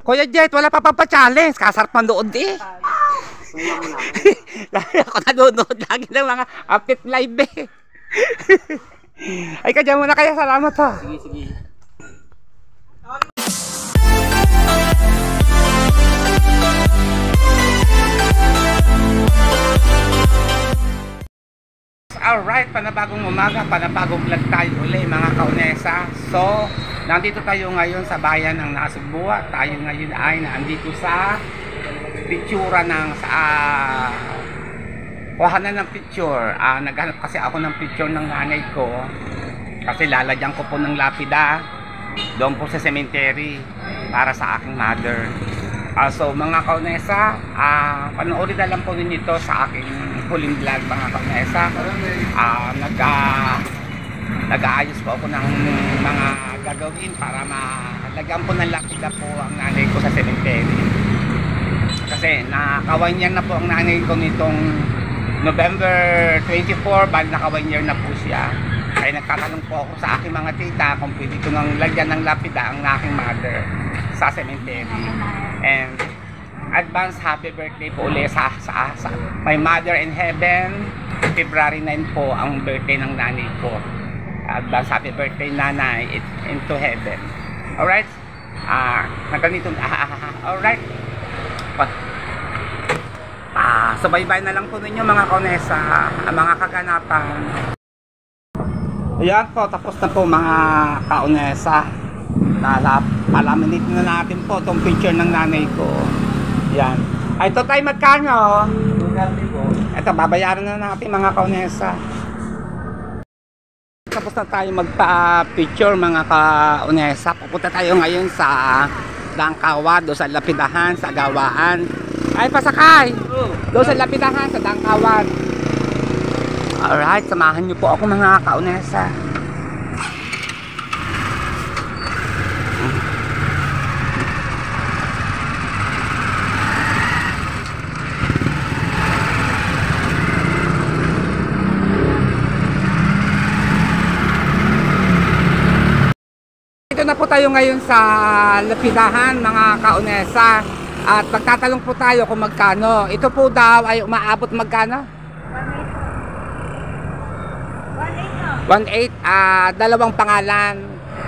Kuya Jet, wala pa pa-challenge. Kasarap manood eh. Lagi ako nanonood lagi ng mga update live eh. Ay, kadyan muna kaya. Salamat ha. Sige, sige. Alright, panabagong umaga, panabagong vlog tayo uli mga kaunesa. So, nandito tayo ngayon sa bayan ng Nasugbu. Tayo ngayon ay nandito sa picture ng kuhanan ng picture. Naghanap kasi ako ng picture ng nanay ko kasi lalagyan ko po ng lapida doon po sa cemetery para sa aking mother. So mga kaunesa, panoorin na lang po ninyo ito sa aking huling vlog mga kaunesa. Nag-aayos po ako ng mga gagawin para malagyan po ng lapida po ang nanay ko sa cemetery. Kasi naka-1 year na po ang nanay ko nitong November 24, bali naka-1 year na po siya. Ay nagtatanong po ako sa aking mga tita kung pwede ko nang lagyan ng lapida ang aking mother sa cemetery. And advance happy birthday po ulit sa my mother in heaven. February 9 po ang birthday ng nanay ko. Advance happy birthday nanay into heaven. Alright? Nagganito. Alright? Subaybay na lang po ninyo mga kaunesa ang mga kaganapan. Ayan po, tapos na po mga kaunesa. Palaminate na natin po itong picture ng nanay ko. Yan. Ay, ito tayo magkano? Ito, babayaran na natin mga kaunesa. Tapos na tayo magpa-picture mga kaunesa. Pupunta tayo ngayon sa Dangkawad, doon sa lapidahan, sa gawaan. Ay, pasakay! Doon sa lapidahan, sa Dangkawad. Alright, samahan niyo po ako mga kaunesa. Dito na po tayo ngayon sa lapidahan mga kaunesa. At magtatanong po tayo kung magkano. Ito po daw ay umaabot magkano? 1.8, dalawang pangalan.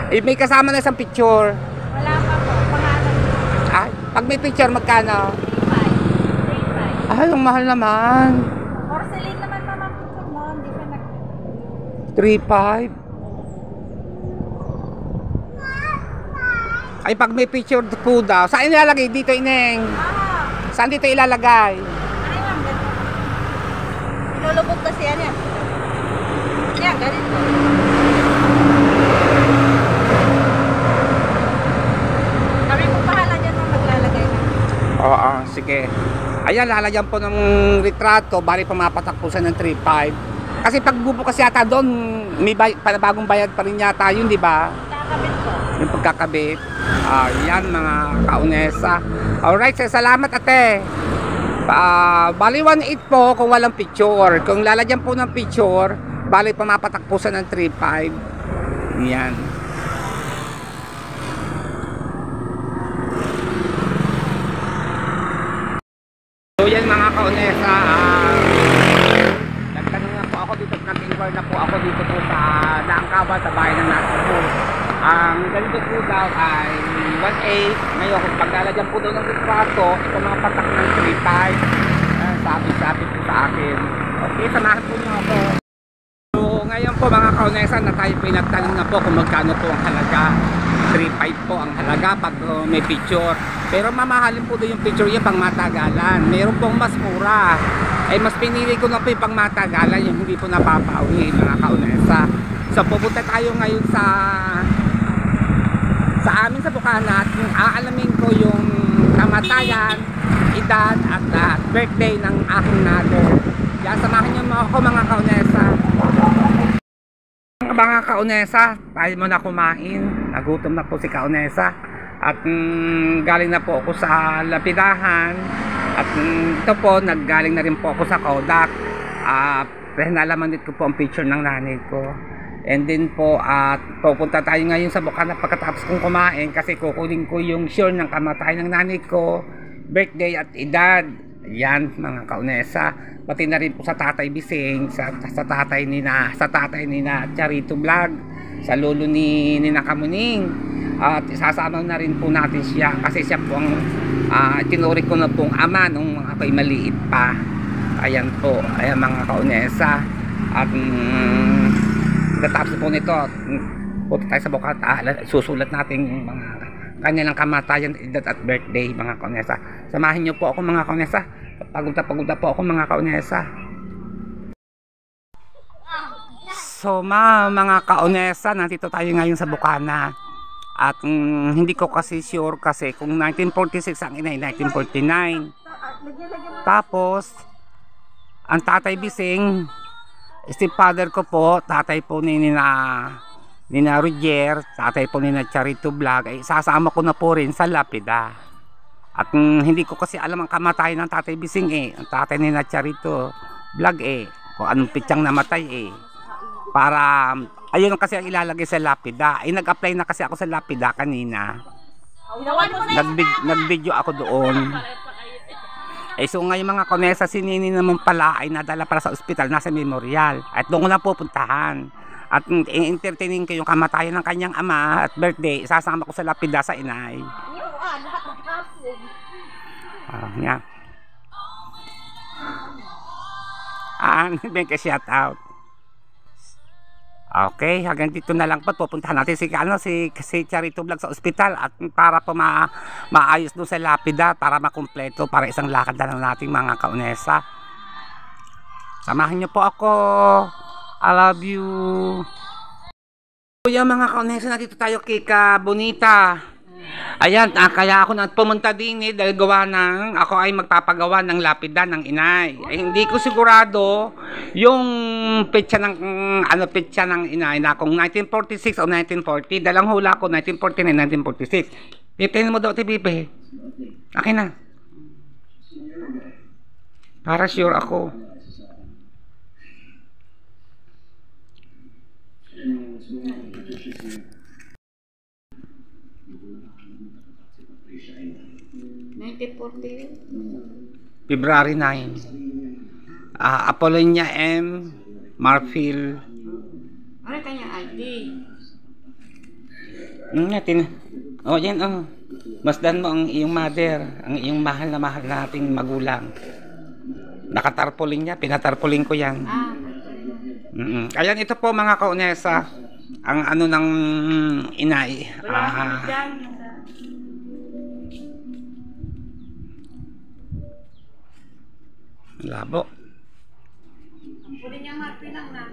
May kasama na isang picture. Wala pa po, pangalan. Pag may picture magkano? 3.5. Ay, ang mahal naman. Porcelain naman mama picture mo, hindi siya nag... 3.5. Ay, pag may picture po daw. Saan ilalagay? Dito, Ineng. Saan dito ilalagay? Ay, ma'am, ganito. Ilulubog kasi yan yan. Yan, ganito. Kami po pahala dyan ma'am, maglalagay na. Oo, sige. Ayan, lalagyan po ng retrato. Bari pumapatakpusan ng 3.5. Kasi pag bubukas yata doon, may panabagong bayad pa rin yata yun, di ba? Kakabit po. Yung pagkakabit. Yan mga kaunesa. Alright, salamat ate. Bali 1.8 po kung walang picture. Kung lalagyan po ng picture, bali pumapatakpusan ng 3.5. Yan. So yan mga kaunesa, nagtanong na po ako dito, nag-inquire na po ako dito po sa Dangkawad, sa bayan ng Nasugbu. Ang ganito po daw ay 1.8. Ngayon kung paglalagyan po daw ng retrato, ito mga patak ng 3.5. Sabi po sa akin. Okay, samahan po niyo ako. So ngayon po mga kaunesa, na tayo pinagtanong na po kung magkano po ang halaga. 3.5 po ang halaga pag may picture. Pero mamahalin po doon yung picture yung pang matagalan. Meron pong mas mura. Ay mas pinili ko na po yung pang matagalan, yung hindi po napapawi mga kaunesa. So pupunta tayo ngayon sa amin sa Bukana at aalamin ko yung kamatayan, edad at birthday ng aking mother. Yan, samahan niyo ako mga kaunesa. Mga kaunesa, tayo muna kumain. Nagutom na po si kaunesa. At galing na po ako sa lapidahan. At ito po, naggaling na rin po ako sa Kodak. Nalaman din ko po ang picture ng nanay ko. And then po at pupunta tayo ngayon sa Bukana pagkatapos kong kumain kasi kukunin ko yung sure ng kamatayan ng nanay ko, birthday at edad. Yan mga kaunesa. Pati na rin po sa Tatay Bising, sa tatay ni na Charito Vlog, sa lolo ni Nina Kamuning. At isasama na rin po natin siya kasi siya po ang tinuri ko na pong ama nung ako'y maliit pa. Ayan po, ayan mga kaunesa. At tapos po nito, punta tayo sa Bukata, susulat natin yung mga kanilang kamatayan, edad at birthday mga kaunesa. Samahin niyo po ako mga kaunesa. Pagod na po ako mga kaunesa. So mga kaunesa, nandito tayo ngayon sa Bukana. At hindi ko kasi sure kasi kung 1946 ang inay, 1949. Tapos, ang Tatay Bising, stepfather ko po, tatay po ni Nina Roger, tatay po ni Charito Vlog, ay sasama ko na po rin sa lapida. At hindi ko kasi alam ang kamatayan ng Tatay Bising ang tatay ni Charito Vlog kung anong pitsang namatay para ayun kasi ang ilalagay sa lapida. Nag-apply na kasi ako sa lapida kanina. Nag-video ako doon. So ngayon mga kaunesa, si Nini naman pala ay nadala para sa ospital, nasa memorial. At doon ko na pupuntahan. At i-entertainin ko yung kamatayan ng kanyang ama at birthday. Isasama ko sa lapida sa inay. Nga. May ka-shout out. Okay, hanggang dito na lang po. Pupuntahan natin si Charito Vlog sa ospital at para po maayos doon sa lapida para makumpleto para isang lakad na lang natin mga kaunesa. Samahan niyo po ako. I love you. Kuya mga kaunesa, na dito tayo kay Bonita. Ayan, kaya ako pumunta din dahil gawa ng ako ay magpapagawa ng lapida ng inay. Hindi ko sigurado yung petsa ng inay na kung 1946 o 1940. Dalang hula ko 1949, 1946. Pipitin mo daw ito, Bibi. Akin na. Para sure ako. February 9. Apollonia M. Marfil. Ano kanyang ID? Yan Masdan mo ang iyong mother, ang iyong mahal na nating magulang. Nakatarpuling niya, pinatarpuling ko yan. Ayan, ito po mga kaunesa, ang ng inay. Labo. Pwede niya magpinang na.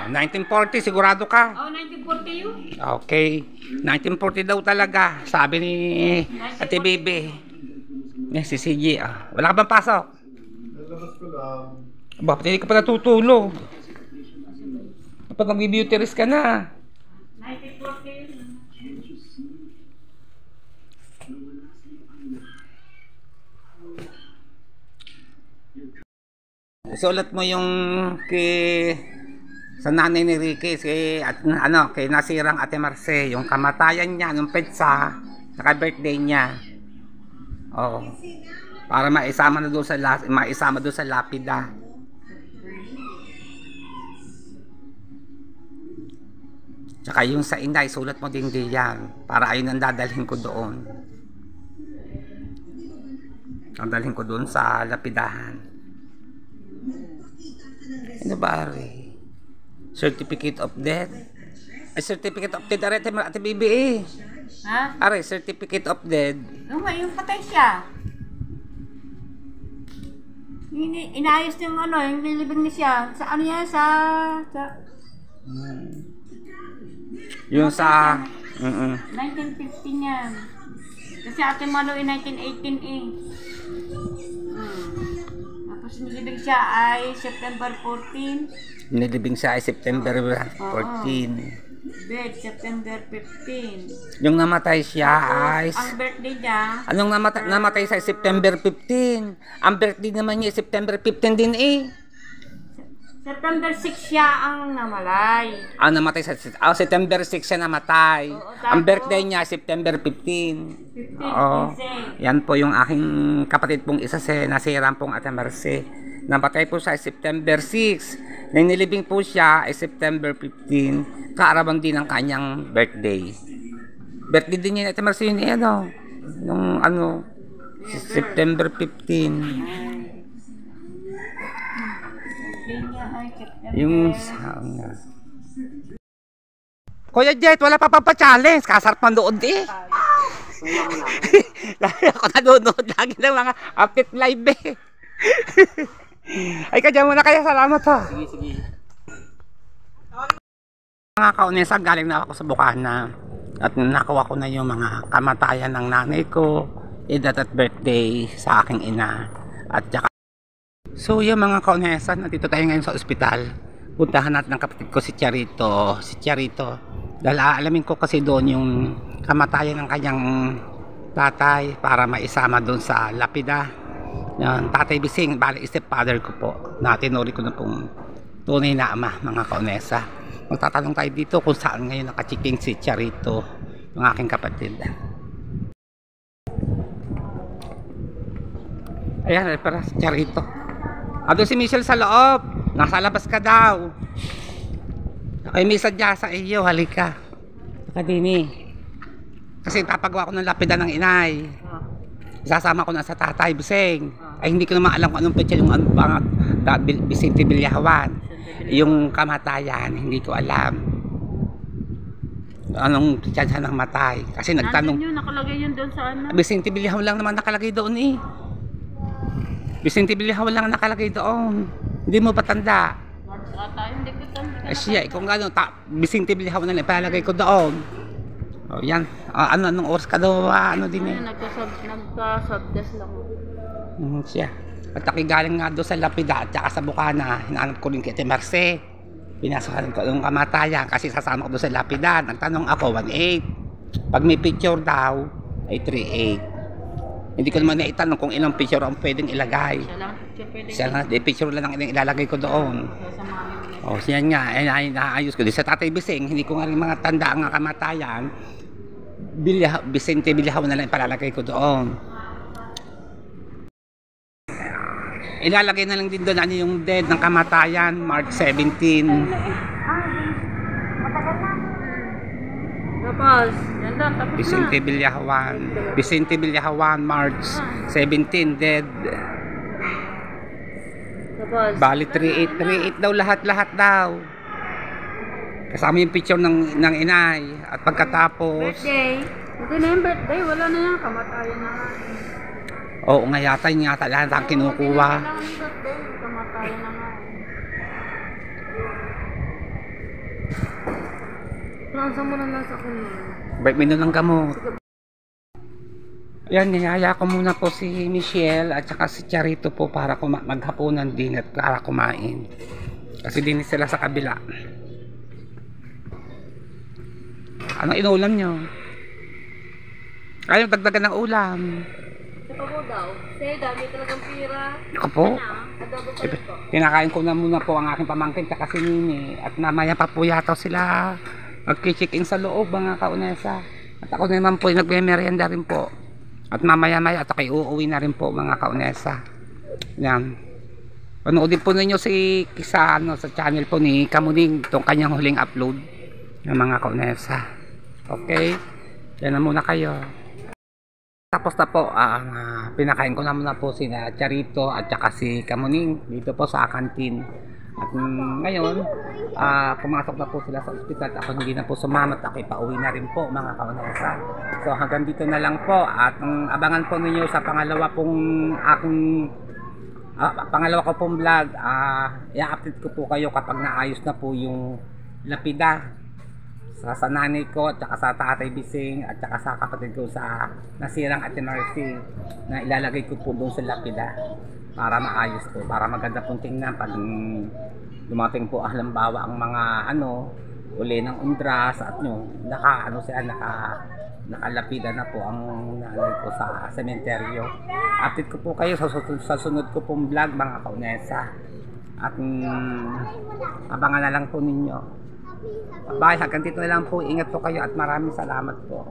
1940 sigurado ka? 1940 yun. Okay. 1940 daw talaga. Sabi ni Ate Bebe. Si CG. Wala ka bang pasok? Nalabas ko lang. Pati hindi ka pa natutulog. Dapat mag-beauty rest ka na. 1940 yun. Isulat mo yung sa nanay ni Ricky kay nasirang Ate Marce, yung kamatayan niya nung petsa, saka birthday niya. Para maisama doon sa lapida. Tsaka yung sa inday, sulat mo din diyan para ayun ang dadalhin ko doon. Ang dalhin ko doon sa lapidahan. Ano ba ari? Certificate of death? Ay, certificate of death, Ate Bibi Ha? Ari, certificate of death. Yung patay siya. Inayos yung yung nilibing niya siya. Sa ano yan? Yung sa 1950 niyan. Kasi Ate Malo 1918 Tapos nilibing siya ay September 14. Nilibing siya ay September 14. Bed, September 15. Yung namatay siya ay... Ang birthday niya... Anong namatay siya ay September 15. Ang birthday naman niya ay September 15 din September 6 siya ang namalay. Namatay sa September 6 siya namatay. Oo, Ang tapos- birthday niya September 15. 15, Oo. 15. Yan po yung aking kapatid pong isa si nasirang pong Ate Marce. Namatay po siya September 6. Nang nilibing po siya ay September 15. Kaarawan din ng kanyang birthday. Birthday din niya Ate Marce yun nung September 15. Yung Kuya Jet, wala pa pa-challenge. Kasarap manood eh. Lagi ako nanonood lagi ng mga update live eh. Ay, kadyan muna kaya. Salamat ha. Sige. Mga kaunesa, galing na ako sa Bukana. At nakuha ko na yung mga kamatayan ng nanay ko, edad at birthday sa aking ina. At saka so yung mga kaunesa, nandito tayo ngayon sa ospital. Puntahan natin ng kapatid ko si Charito. Dahil aalamin ko kasi doon yung kamatayan ng kanyang tatay para maisama doon sa lapida. Yan, Tatay Bising, bali stepfather ko po. Natinuri ko na pong tunay na ama, mga kaunesa. Magtatanong tayo dito kung saan ngayon nakachiking si Charito, yung aking kapatid. Ayan, para si Charito. Ado si Michelle sa loob. Nasa labas ka daw. Ay, may sadya sa iyo. Halika. Kadini. Kasi papagawa ko ng lapida ng inay. Sasama ko na sa Tatay Bising. Ay, hindi ko naman alam kung anong petsa yung Vicente Villajuan. Yung kamatayan, hindi ko alam. Anong petsa siya ng matay. Kasi nagtanong. Nandun yun, nakalagay yun doon sa ano. Vicente Villajuan lang naman nakalagay doon eh. Vicente Villajuan lang nakalagay doon. Hindi mo ba tanda? Hindi ko tanda. Siya, kung gano'n, Vicente Villajuan na lang, ipalagay ko doon. O, yan. Anong oras ka daw, din eh. Nagka-subdes lang. Siya. At galing nga doon sa lapida at saka sa Bukana, hinahanap ko rin kay Ate Marce. Pinasahan ko yung kamatayan kasi sasama ko doon sa lapida. Nagtanong ako, 1.8. Pag may picture daw, ay 3.8. Hindi ko naman naitanong kung ilang picture ang pwedeng ilagay. Siya lang, picture lang ang ilalagay ko doon. O, siya nga, naayos ko. Di sa Tatay Bising, hindi ko nga rin mga tanda ang kamatayan. Vicente Villajuan na lang ipalalagay ko doon. Ilalagay na lang din doon yung dead ng kamatayan, March 17. Tapos, yan lang, tapos Vicente Villajuan, March 17, dead. Tapos, Bali 3.8 daw lahat daw. Kasama yung picture ng inay. At pagkatapos, birthday. Hindi na yung birthday, wala na yan, kamatayan na nga. oo nga yata, yun yata lahat ang kinukuha. Wala na yung birthday, kamatayan na nga. Transfer mo na lang sa akin. Bait mo ng gamot. Yan, niyaya ko muna po si Michelle at saka si Charito po para maghapunan din at para kumain. Kasi din sila sa kabila. Anong inulam nyo? Ayaw dagdagan ng ulam. Ito po daw. Say, dami talagang pira. Ako po. Adobo pa rin po. Kinakain ko na muna po ang aking pamangkin at si Nini. At mamaya pa po yata sila magki-check-in sa loob, mga kaunesa. At ako naman po nagme-merienda rin po. At mamaya-maya at ako'y uuwi na rin po, mga kaunesa. Yan. Panoodin po ninyo sa channel po ni Kamuning itong kanyang huling upload ng mga kaunesa. Okay? Yan na muna kayo. Tapos na po, pinakain ko na muna po si Charito at saka si Kamuning dito po sa kantin. At ngayon, pumasok na po sila sa ospital. Ako hindi na po sumamat. Ako pauwi na rin po, mga kaunesa. So hanggang dito na lang po. At abangan po ninyo sa pangalawa ko pong vlog. I-update ko po kayo kapag naayos na po yung lapida sa nanay ko at saka sa Tatay Bising at saka sa kapatid ko sa nasirang Ate Marcy na ilalagay ko po doon sa lapida para maayos po, para maganda pong tingnan pag dumating po halimbawa ang mga uli ng undras at nakalapida na po ang nanay ko sa sementeryo. Update ko po kayo sa sunod ko pong vlog, mga kaunesa. At abangan na lang po ninyo. Bye, hanggang dito na lang po. Ingat po kayo at maraming salamat po.